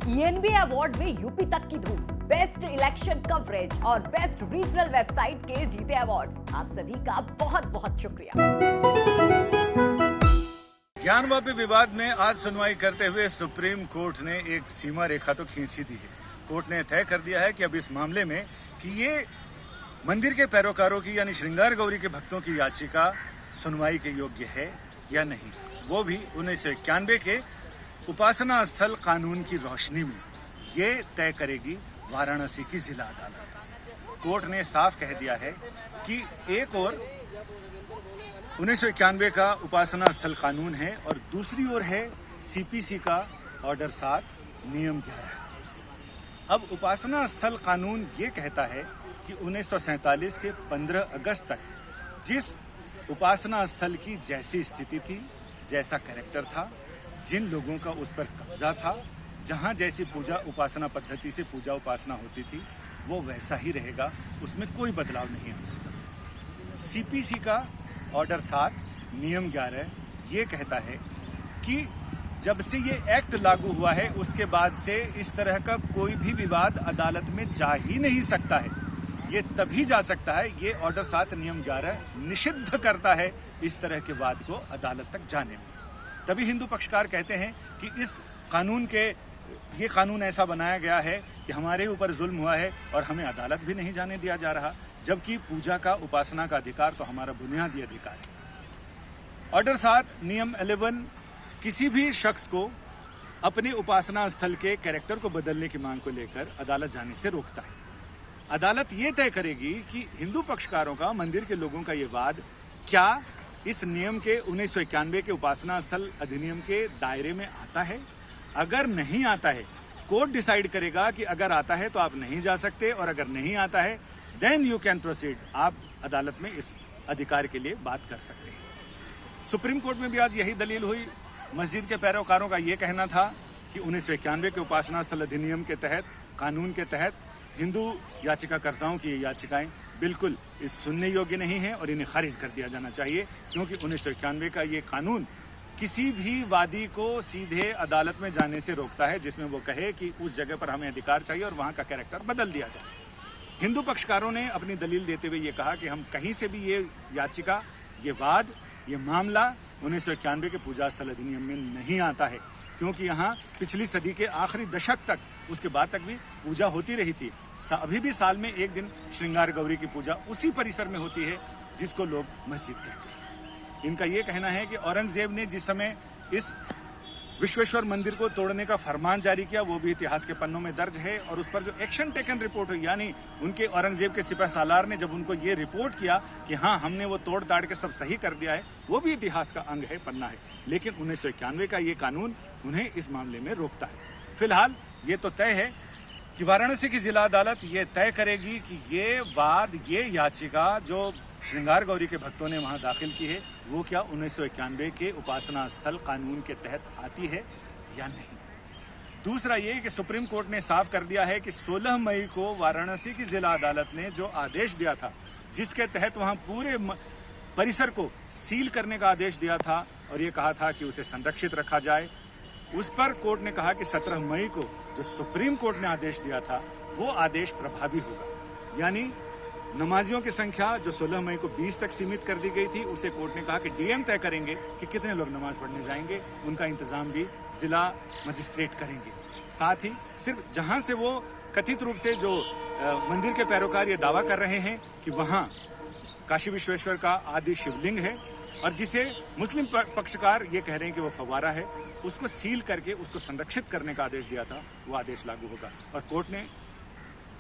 ENB award में UP तक की धूम, बेस्ट इलेक्शन कवरेज और बेस्ट रीजनल वेबसाइट के जीते अवार्ड्स। आप सभी का बहुत बहुत शुक्रिया। ज्ञानवापी विवाद में आज सुनवाई करते हुए सुप्रीम कोर्ट ने एक सीमा रेखा तो खींच ही दी है। कोर्ट ने तय कर दिया है कि अब इस मामले में कि ये मंदिर के पैरोकारों की यानी श्रृंगार गौरी के भक्तों की याचिका सुनवाई के योग्य है या नहीं, वो भी 1991 के उपासना स्थल कानून की रोशनी में ये तय करेगी वाराणसी की जिला अदालत। कोर्ट ने साफ कह दिया है कि एक और 1991 का उपासना स्थल कानून है और दूसरी ओर है सीपीसी का ऑर्डर 7 नियम 11। अब उपासना स्थल कानून ये कहता है कि 1947 के 15 अगस्त तक जिस उपासना स्थल की जैसी स्थिति थी, जैसा कैरेक्टर था, जिन लोगों का उस पर कब्जा था, जहां जैसी पूजा उपासना पद्धति से पूजा उपासना होती थी, वो वैसा ही रहेगा, उसमें कोई बदलाव नहीं आ सकता। सीपीसी का ऑर्डर 7 नियम 11 ये कहता है कि जब से ये एक्ट लागू हुआ है उसके बाद से इस तरह का कोई भी विवाद अदालत में जा ही नहीं सकता है। ये तभी जा सकता है, ये ऑर्डर 7 नियम 11 निषिद्ध करता है इस तरह के वाद को अदालत तक जाने में। तभी हिंदू पक्षकार कहते हैं कि इस कानून के ये कानून ऐसा बनाया गया है कि हमारे ऊपर जुल्म हुआ है और हमें अदालत भी नहीं जाने दिया जा रहा, जबकि पूजा का उपासना का अधिकार तो हमारा बुनियादी अधिकार है। ऑर्डर 7 नियम 11 किसी भी शख्स को अपने उपासना स्थल के कैरेक्टर को बदलने की मांग को लेकर अदालत जाने से रोकता है। अदालत ये तय करेगी कि हिंदू पक्षकारों का, मंदिर के लोगों का ये वाद क्या इस नियम के 1991 के उपासना स्थल अधिनियम के दायरे में आता है। अगर नहीं आता है, कोर्ट डिसाइड करेगा कि अगर आता है तो आप नहीं जा सकते, और अगर नहीं आता है देन यू कैन प्रोसीड, आप अदालत में इस अधिकार के लिए बात कर सकते हैं। सुप्रीम कोर्ट में भी आज यही दलील हुई। मस्जिद के पैरोकारों का ये कहना था कि 1991 के उपासना स्थल अधिनियम के तहत, कानून के तहत हिंदू याचिकाकर्ताओं की ये याचिकाएं बिल्कुल इस सुनने योग्य नहीं है और इन्हें खारिज कर दिया जाना चाहिए, क्योंकि 1991 का ये कानून किसी भी वादी को सीधे अदालत में जाने से रोकता है जिसमें वो कहे कि उस जगह पर हमें अधिकार चाहिए और वहां का कैरेक्टर बदल दिया जाए। हिंदू पक्षकारों ने अपनी दलील देते हुए ये कहा कि हम कहीं से भी ये याचिका, ये वाद, ये मामला 1991 के पूजा स्थल अधिनियम में नहीं आता है, क्योंकि यहाँ पिछली सदी के आखिरी दशक तक, उसके बाद तक भी पूजा होती रही थी। अभी भी साल में एक दिन श्रृंगार गौरी की पूजा उसी परिसर में होती है जिसको लोग मस्जिद कहते हैं। इनका ये कहना है कि औरंगजेब ने जिस समय इस विश्वेश्वर मंदिर को तोड़ने का फरमान जारी किया, वो भी इतिहास के पन्नों में दर्ज है, और उस पर जो एक्शन टेकन रिपोर्ट हुई, यानी उनके औरंगजेब के सिपह सालार ने जब उनको ये रिपोर्ट किया कि हाँ हमने वो तोड़ ताड़ के सब सही कर दिया है, वो भी इतिहास का अंग है, पन्ना है। लेकिन 1991 का ये कानून उन्हें इस मामले में रोकता है। फिलहाल ये तो तय है कि वाराणसी की जिला अदालत ये तय करेगी कि ये वाद, ये याचिका जो श्रृंगार गौरी के भक्तों ने वहां दाखिल की है, वो क्या 1991 के उपासना स्थल कानून के तहत आती है या नहीं। दूसरा ये कि सुप्रीम कोर्ट ने साफ कर दिया है कि 16 मई को वाराणसी की जिला अदालत ने जो आदेश दिया था, जिसके तहत वहां पूरे परिसर को सील करने का आदेश दिया था और ये कहा था कि उसे संरक्षित रखा जाए, उस पर कोर्ट ने कहा कि 17 मई को जो सुप्रीम कोर्ट ने आदेश दिया था वो आदेश प्रभावी होगा। यानी नमाजियों की संख्या जो 16 मई को 20 तक सीमित कर दी गई थी, उसे कोर्ट ने कहा कि डीएम तय करेंगे कि कितने लोग नमाज पढ़ने जाएंगे, उनका इंतजाम भी जिला मजिस्ट्रेट करेंगे। साथ ही सिर्फ जहां से वो कथित रूप से जो मंदिर के पैरोकार ये दावा कर रहे हैं कि वहां काशी विश्वेश्वर का आदि शिवलिंग है और जिसे मुस्लिम पक्षकार ये कह रहे हैं कि वो फव्वारा है, उसको सील करके उसको संरक्षित करने का आदेश दिया था, वो आदेश लागू होगा। और कोर्ट ने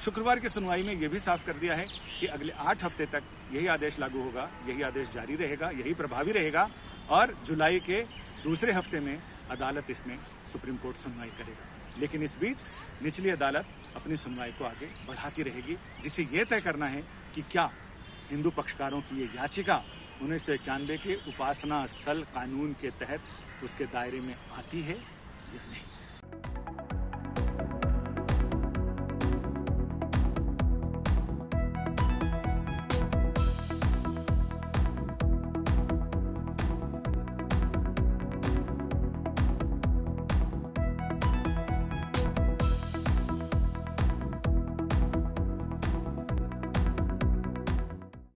शुक्रवार की सुनवाई में यह भी साफ कर दिया है कि अगले 8 हफ्ते तक यही आदेश लागू होगा, यही आदेश जारी रहेगा, यही प्रभावी रहेगा, और जुलाई के दूसरे हफ्ते में अदालत इसमें सुप्रीम कोर्ट सुनवाई करेगा। लेकिन इस बीच निचली अदालत अपनी सुनवाई को आगे बढ़ाती रहेगी, जिसे यह तय करना है कि क्या हिंदू पक्षकारों की ये याचिका 1991 के उपासना स्थल कानून के तहत उसके दायरे में आती है या नहीं।